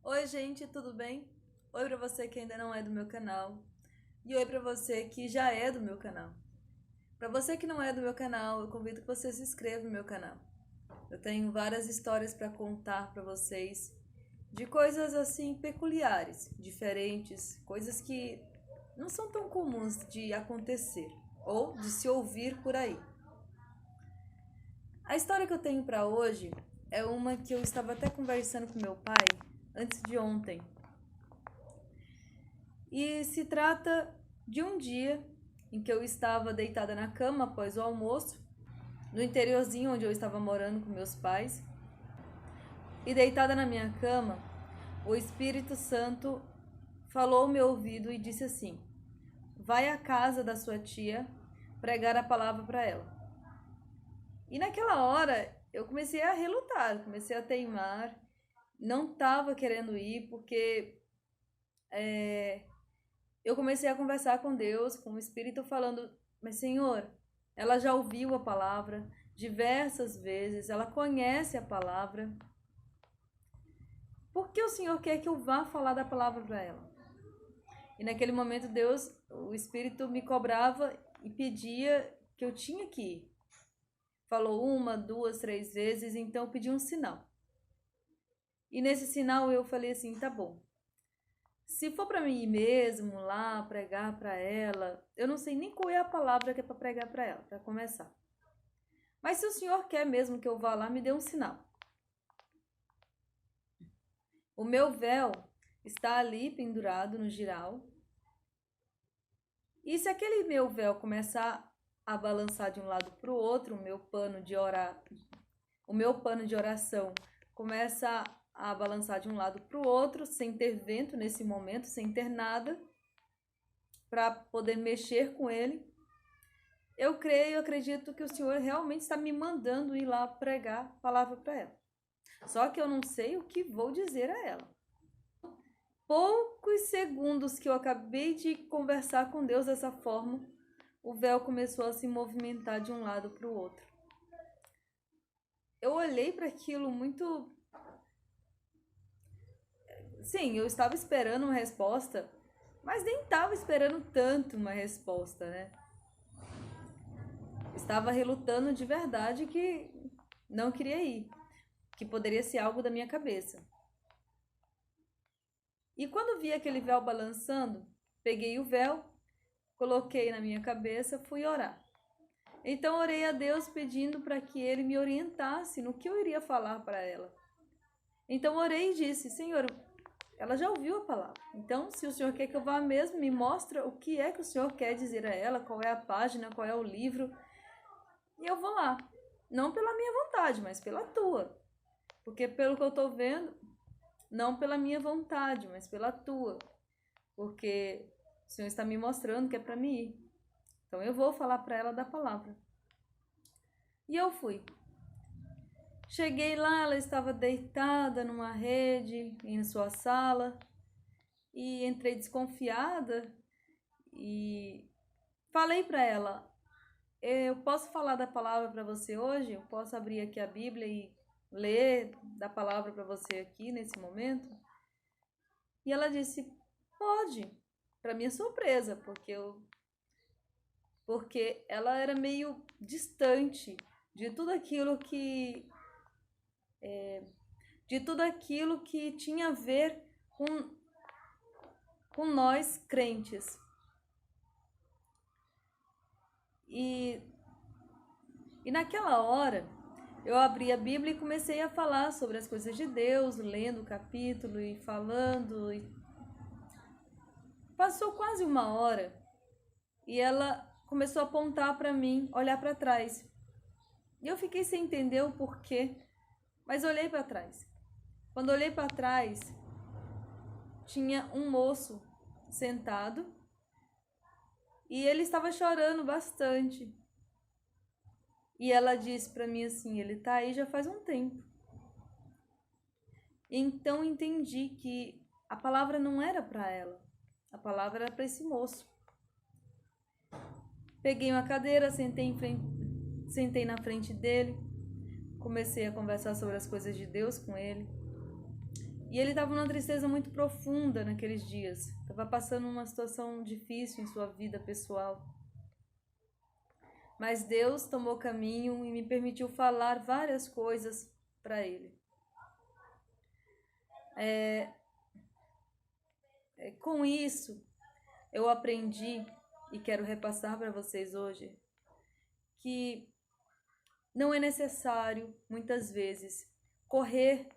Oi, gente, tudo bem? Oi pra você que ainda não é do meu canal. E oi pra você que já é do meu canal. Pra você que não é do meu canal, eu convido que você se inscreva no meu canal. Eu tenho várias histórias pra contar pra vocês de coisas assim peculiares, diferentes, coisas que não são tão comuns de acontecer ou de se ouvir por aí. A história que eu tenho pra hoje é uma que eu estava até conversando com meu pai antes de ontem. E se trata de um dia em que eu estava deitada na cama após o almoço, no interiorzinho onde eu estava morando com meus pais. E deitada na minha cama, o Espírito Santo falou ao meu ouvido e disse assim: vai à casa da sua tia pregar a palavra para ela. E naquela hora eu comecei a relutar, comecei a teimar, não estava querendo ir porque eu comecei a conversar com Deus, com o Espírito, falando: mas Senhor, ela já ouviu a palavra diversas vezes, ela conhece a palavra. Por que o Senhor quer que eu vá falar da palavra para ela? E naquele momento Deus, o Espírito me cobrava e pedia que eu tinha que ir. Falou uma, duas, três vezes, então eu pedi um sinal. E nesse sinal eu falei assim: tá bom. Se for para mim mesmo lá pregar para ela, eu não sei nem qual é a palavra que é para pregar para ela, para começar. Mas se o Senhor quer mesmo que eu vá lá, me dê um sinal. O meu véu está ali pendurado no giral. E se aquele meu véu começar a balançar de um lado para o outro, o meu pano de oração começa a balançar de um lado para o outro, sem ter vento nesse momento, sem ter nada para poder mexer com ele. Eu creio, acredito que o Senhor realmente está me mandando ir lá pregar a palavra para ela. Só que eu não sei o que vou dizer a ela. Poucos segundos que eu acabei de conversar com Deus dessa forma, o véu começou a se movimentar de um lado para o outro. Eu olhei para aquilo muito. Sim, eu estava esperando uma resposta, mas nem estava esperando tanto uma resposta, né? Estava relutando de verdade que não queria ir, que poderia ser algo da minha cabeça. E quando vi aquele véu balançando, peguei o véu, coloquei na minha cabeça, fui orar. Então orei a Deus pedindo para que Ele me orientasse no que eu iria falar para ela. Então orei e disse: Senhor, ela já ouviu a palavra. Então, se o Senhor quer que eu vá mesmo, me mostra o que é que o Senhor quer dizer a ela, qual é a página, qual é o livro. E eu vou lá. Não pela minha vontade, mas pela tua. Porque pelo que eu estou vendo, não pela minha vontade, mas pela tua. Porque o Senhor está me mostrando que é para mim ir. Então eu vou falar para ela da palavra. E eu fui. Cheguei lá, ela estava deitada numa rede em sua sala. E entrei desconfiada e falei para ela: eu posso falar da palavra para você hoje? Eu posso abrir aqui a Bíblia e ler da palavra para você aqui nesse momento? E ela disse: pode. Para minha surpresa, porque ela era meio distante de tudo aquilo que tinha a ver com nós crentes. E naquela hora eu abri a Bíblia e comecei a falar sobre as coisas de Deus, lendo o capítulo e falando. Passou quase uma hora e ela começou a apontar para mim, olhar para trás. E eu fiquei sem entender o porquê, mas olhei para trás. Quando olhei para trás, tinha um moço sentado e ele estava chorando bastante. E ela disse para mim assim: ele tá aí já faz um tempo. Então entendi que a palavra não era para ela, a palavra era para esse moço. Peguei uma cadeira, sentei na frente dele, comecei a conversar sobre as coisas de Deus com ele. E ele estava numa tristeza muito profunda naqueles dias. Estava passando uma situação difícil em sua vida pessoal. Mas Deus tomou caminho e me permitiu falar várias coisas para ele. Com isso, eu aprendi e quero repassar para vocês hoje que não é necessário, muitas vezes, correr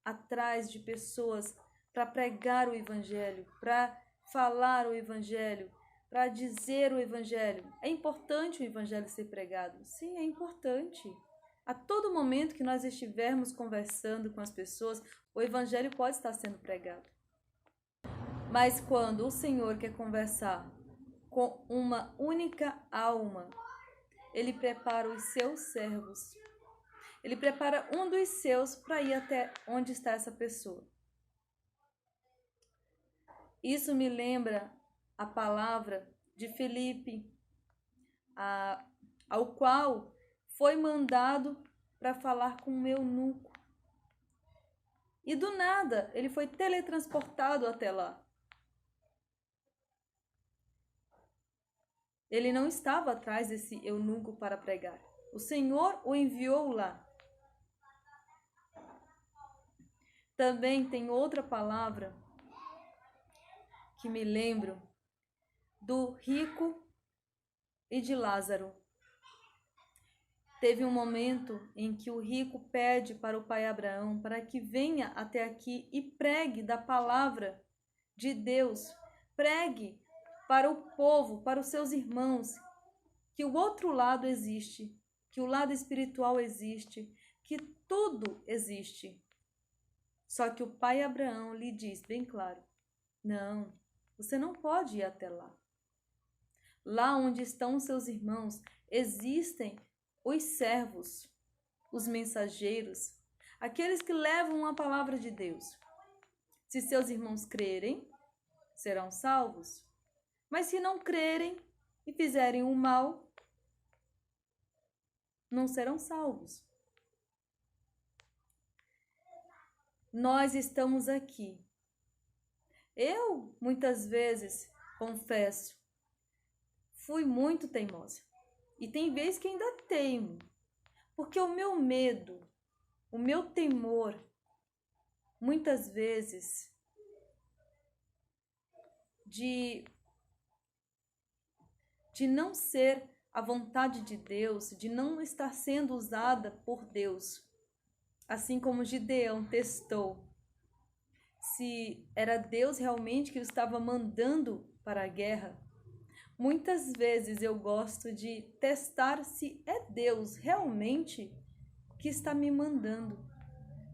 atrás de pessoas para pregar o Evangelho, para falar o Evangelho, para dizer o Evangelho. É importante o Evangelho ser pregado? Sim, é importante. A todo momento que nós estivermos conversando com as pessoas, o Evangelho pode estar sendo pregado. Mas quando o Senhor quer conversar com uma única alma, Ele prepara os seus servos. Ele prepara um dos seus para ir até onde está essa pessoa. Isso me lembra a palavra de Filipe, ao qual foi mandado para falar com um eunuco. E do nada, ele foi teletransportado até lá. Ele não estava atrás desse eunuco para pregar. O Senhor o enviou lá. Também tem outra palavra que me lembro do rico e de Lázaro. Teve um momento em que o rico pede para o pai Abraão para que venha até aqui e pregue da palavra de Deus. Pregue para o povo, para os seus irmãos, que o outro lado existe, que o lado espiritual existe, que tudo existe. Só que o pai Abraão lhe diz bem claro: não, você não pode ir até lá. Lá onde estão os seus irmãos, existem os servos, os mensageiros, aqueles que levam a palavra de Deus. Se seus irmãos crerem, serão salvos. Mas se não crerem e fizerem o mal, não serão salvos. Nós estamos aqui. Eu, muitas vezes, confesso, fui muito teimosa. E tem vezes que ainda teimo. Porque o meu medo, o meu temor, muitas vezes, de não ser a vontade de Deus, de não estar sendo usada por Deus. Assim como Gideão testou se era Deus realmente que o estava mandando para a guerra. Muitas vezes eu gosto de testar se é Deus realmente que está me mandando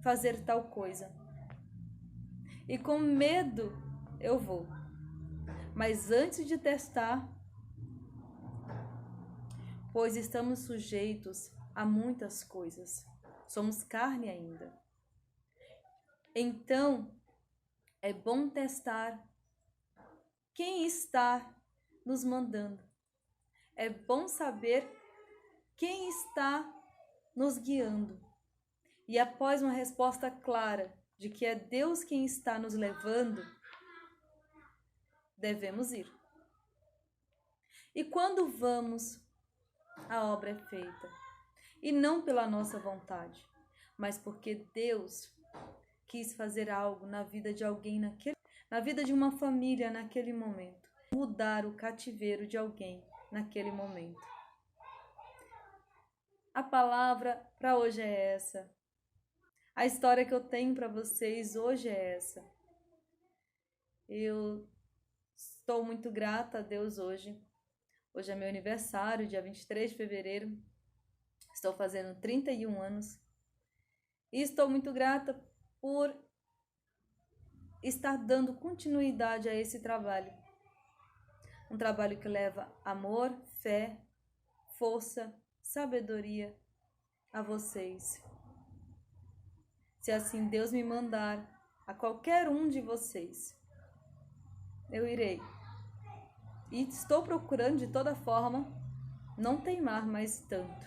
fazer tal coisa. E com medo eu vou. Mas antes de testar, pois estamos sujeitos a muitas coisas. Somos carne ainda. Então, é bom testar quem está nos mandando. É bom saber quem está nos guiando. E após uma resposta clara de que é Deus quem está nos levando, devemos ir. E quando vamos, a obra é feita. E não pela nossa vontade, mas porque Deus quis fazer algo na vida de alguém na vida de uma família naquele momento. Mudar o cativeiro de alguém naquele momento. A palavra para hoje é essa. A história que eu tenho para vocês hoje é essa. Eu estou muito grata a Deus hoje. Hoje é meu aniversário, dia 23 de fevereiro. Estou fazendo 31 anos. E estou muito grata por estar dando continuidade a esse trabalho. Um trabalho que leva amor, fé, força, sabedoria a vocês. Se assim Deus me mandar a qualquer um de vocês, eu irei. E estou procurando de toda forma não teimar mais tanto,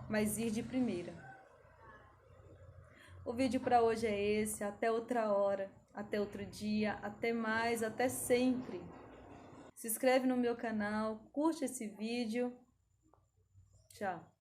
mas ir de primeira. O vídeo para hoje é esse. Até outra hora, até outro dia, até mais, até sempre. Se inscreve no meu canal, curte esse vídeo. Tchau.